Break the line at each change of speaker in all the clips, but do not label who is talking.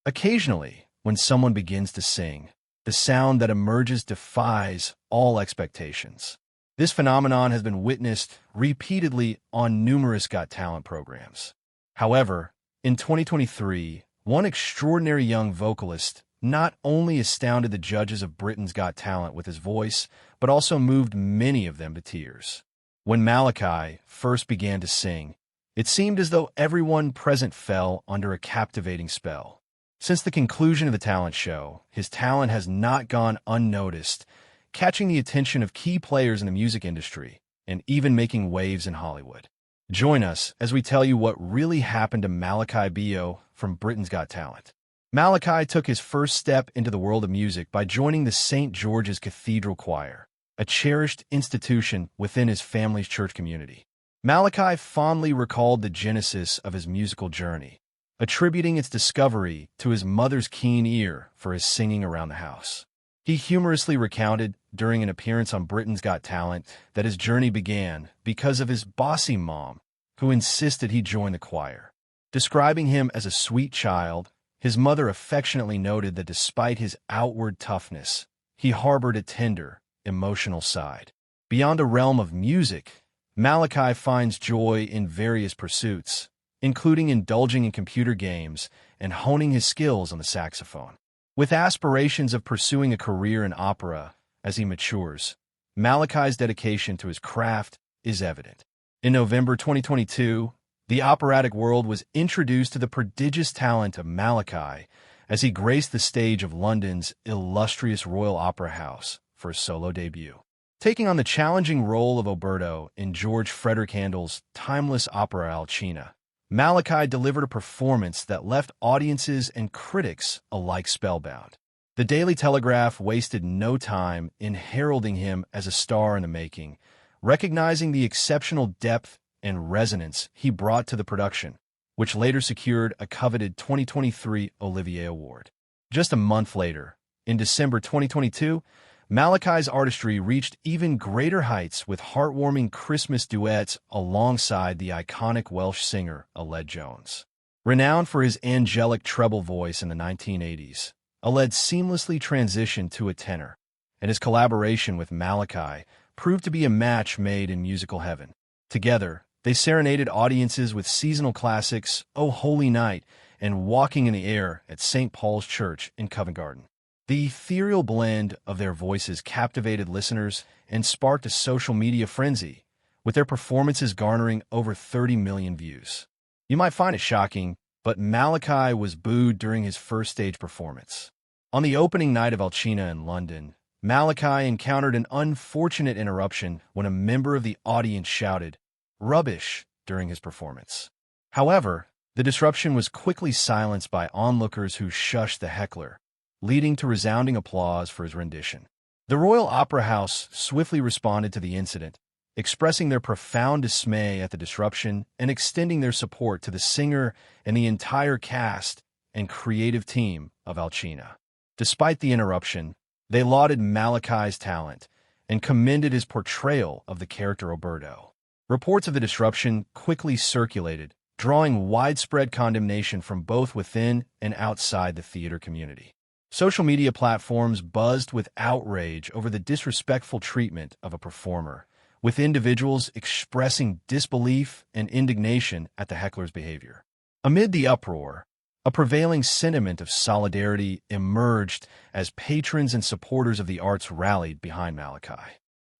Occasionally, when someone begins to sing, the sound that emerges defies all expectations. This phenomenon has been witnessed repeatedly on numerous Got Talent programs. However, in 2023, one extraordinary young vocalist not only astounded the judges of Britain's Got Talent with his voice, but also moved many of them to tears. When Malakai first began to sing, it seemed as though everyone present fell under a captivating spell. Since the conclusion of the talent show, his talent has not gone unnoticed, catching the attention of key players in the music industry and even making waves in Hollywood. Join us as we tell you what really happened to Malakai Bayoh from Britain's Got Talent. Malakai took his first step into the world of music by joining the St. George's Cathedral Choir, a cherished institution within his family's church community. Malakai fondly recalled the genesis of his musical journey, attributing its discovery to his mother's keen ear for his singing around the house. He humorously recounted during an appearance on Britain's Got Talent that his journey began because of his bossy mom, who insisted he join the choir. Describing him as a sweet child, his mother affectionately noted that despite his outward toughness, he harbored a tender, emotional side. Beyond the realm of music, Malakai finds joy in various pursuits, including indulging in computer games and honing his skills on the saxophone. With aspirations of pursuing a career in opera as he matures, Malakai's dedication to his craft is evident. In November 2022, the operatic world was introduced to the prodigious talent of Malakai as he graced the stage of London's illustrious Royal Opera House for a solo debut. Taking on the challenging role of Oberto in George Frederick Handel's timeless opera Alcina, Malakai delivered a performance that left audiences and critics alike spellbound. The Daily Telegraph wasted no time in heralding him as a star in the making, recognizing the exceptional depth and resonance he brought to the production, which later secured a coveted 2023 Olivier Award. Just a month later, in December 2022, Malakai's artistry reached even greater heights with heartwarming Christmas duets alongside the iconic Welsh singer Aled Jones. Renowned for his angelic treble voice in the 1980s, Aled seamlessly transitioned to a tenor, and his collaboration with Malakai proved to be a match made in musical heaven. Together, they serenaded audiences with seasonal classics "O Holy Night" and "Walking in the Air" at St. Paul's Church in Covent Garden. The ethereal blend of their voices captivated listeners and sparked a social media frenzy, with their performances garnering over 30 million views. You might find it shocking, but Malakai was booed during his first stage performance. On the opening night of Alcina in London, Malakai encountered an unfortunate interruption when a member of the audience shouted, "Rubbish," during his performance. However, the disruption was quickly silenced by onlookers who shushed the heckler, leading to resounding applause for his rendition. The Royal Opera House swiftly responded to the incident, expressing their profound dismay at the disruption and extending their support to the singer and the entire cast and creative team of Alcina. Despite the interruption, they lauded Malakai's talent and commended his portrayal of the character Oberto. Reports of the disruption quickly circulated, drawing widespread condemnation from both within and outside the theater community. Social media platforms buzzed with outrage over the disrespectful treatment of a performer, with individuals expressing disbelief and indignation at the heckler's behavior. Amid the uproar, a prevailing sentiment of solidarity emerged as patrons and supporters of the arts rallied behind Malakai.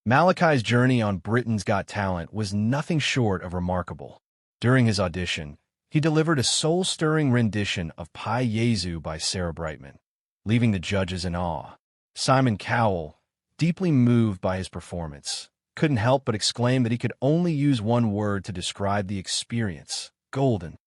Malakai's journey on Britain's Got Talent was nothing short of remarkable. During his audition, he delivered a soul-stirring rendition of Pai Jesu by Sarah Brightman, leaving the judges in awe. Simon Cowell, deeply moved by his performance, couldn't help but exclaim that he could only use one word to describe the experience: golden.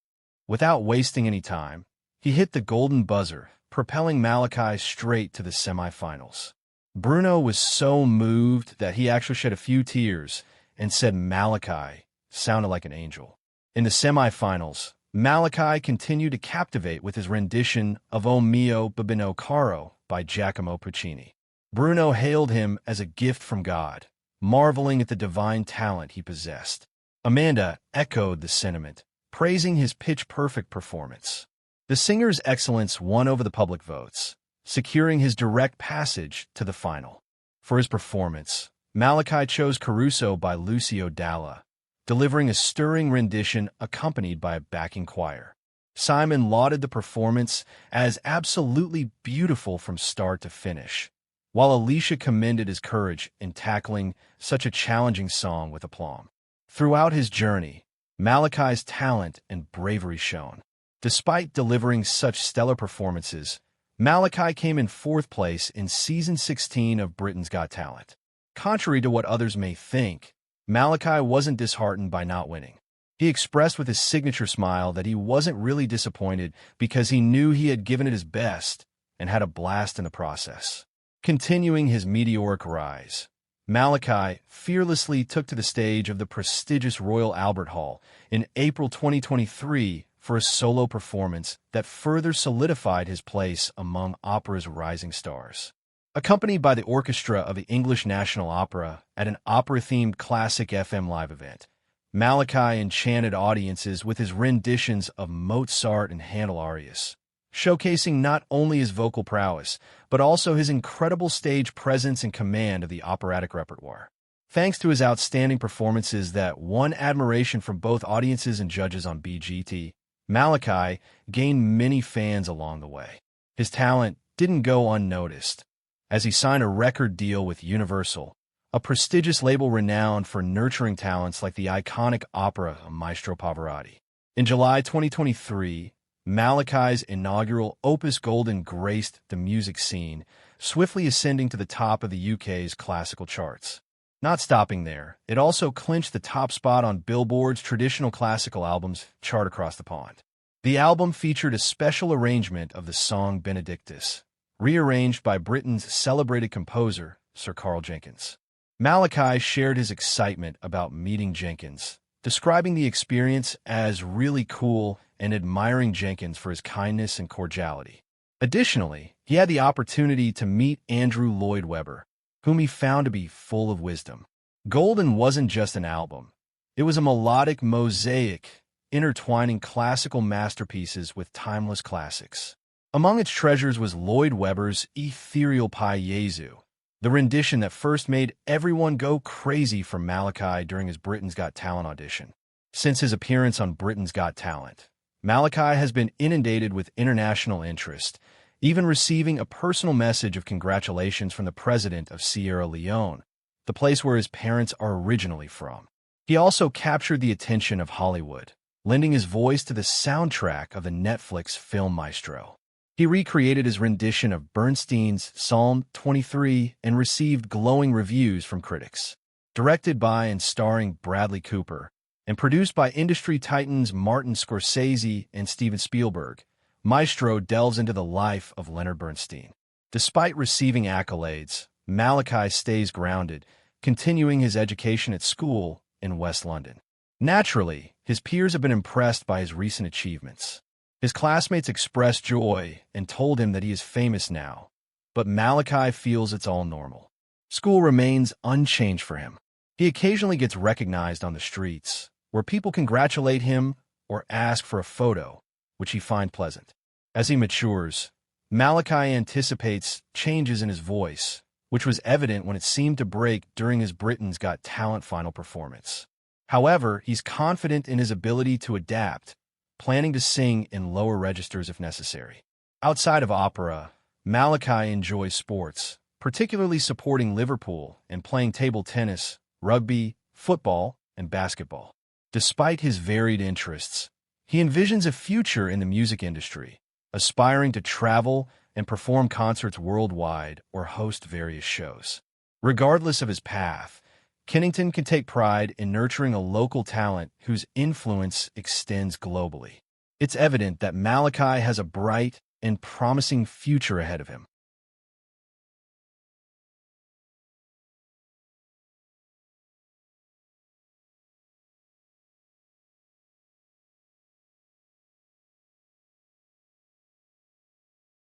Without wasting any time, he hit the golden buzzer, propelling Malakai straight to the semifinals. Bruno was so moved that he actually shed a few tears and said Malakai sounded like an angel. In the semifinals, Malakai continued to captivate with his rendition of O Mio Babino Caro by Giacomo Puccini. Bruno hailed him as a gift from God, marveling at the divine talent he possessed. Amanda echoed the sentiment, praising his pitch-perfect performance. The singer's excellence won over the public votes, securing his direct passage to the final. For his performance, Malakai chose Caruso by Lucio Dalla, delivering a stirring rendition accompanied by a backing choir. Simon lauded the performance as absolutely beautiful from start to finish, while Alicia commended his courage in tackling such a challenging song with aplomb. Throughout his journey, Malakai's talent and bravery shone. Despite delivering such stellar performances, Malakai came in fourth place in Season 16 of Britain's Got Talent. Contrary to what others may think, Malakai wasn't disheartened by not winning. He expressed with his signature smile that he wasn't really disappointed because he knew he had given it his best and had a blast in the process. Continuing his meteoric rise, Malakai fearlessly took to the stage of the prestigious Royal Albert Hall in April 2023 for a solo performance that further solidified his place among opera's rising stars. Accompanied by the orchestra of the English National Opera at an opera-themed Classic FM live event, Malakai enchanted audiences with his renditions of Mozart and Handel arias, showcasing not only his vocal prowess, but also his incredible stage presence and command of the operatic repertoire. Thanks to his outstanding performances that won admiration from both audiences and judges on BGT, Malakai gained many fans along the way. His talent didn't go unnoticed, as he signed a record deal with Universal, a prestigious label renowned for nurturing talents like the iconic opera of Maestro Pavarotti. In July 2023, Malakai's inaugural Opus Golden graced the music scene, swiftly ascending to the top of the UK's classical charts. Not stopping there, it also clinched the top spot on Billboard's traditional classical albums chart across the pond. The album featured a special arrangement of the song Benedictus, rearranged by Britain's celebrated composer, Sir Carl Jenkins. Malakai shared his excitement about meeting Jenkins, describing the experience as really cool and admiring Jenkins for his kindness and cordiality. Additionally, he had the opportunity to meet Andrew Lloyd Webber, whom he found to be full of wisdom. Golden wasn't just an album. It was a melodic mosaic, intertwining classical masterpieces with timeless classics. Among its treasures was Lloyd Webber's Ethereal Pi Jesu, the rendition that first made everyone go crazy for Malakai during his Britain's Got Talent audition. Since his appearance on Britain's Got Talent, Malakai has been inundated with international interest, even receiving a personal message of congratulations from the president of Sierra Leone, the place where his parents are originally from. He also captured the attention of Hollywood, lending his voice to the soundtrack of the Netflix film Maestro. He recreated his rendition of Bernstein's Psalm 23 and received glowing reviews from critics. Directed by and starring Bradley Cooper, and produced by industry titans Martin Scorsese and Steven Spielberg, Maestro delves into the life of Leonard Bernstein. Despite receiving accolades, Malakai stays grounded, continuing his education at school in West London. Naturally, his peers have been impressed by his recent achievements. His classmates expressed joy and told him that he is famous now, but Malakai feels it's all normal. School remains unchanged for him. He occasionally gets recognized on the streets, where people congratulate him or ask for a photo, which he finds pleasant. As he matures, Malakai anticipates changes in his voice, which was evident when it seemed to break during his Britain's Got Talent final performance. However, he's confident in his ability to adapt, planning to sing in lower registers if necessary. Outside of opera, Malakai enjoys sports, particularly supporting Liverpool and playing table tennis, rugby, football, and basketball. Despite his varied interests, he envisions a future in the music industry, aspiring to travel and perform concerts worldwide or host various shows. Regardless of his path, Kennington can take pride in nurturing a local talent whose influence extends globally. It's evident that Malakai has a bright and promising future ahead of him.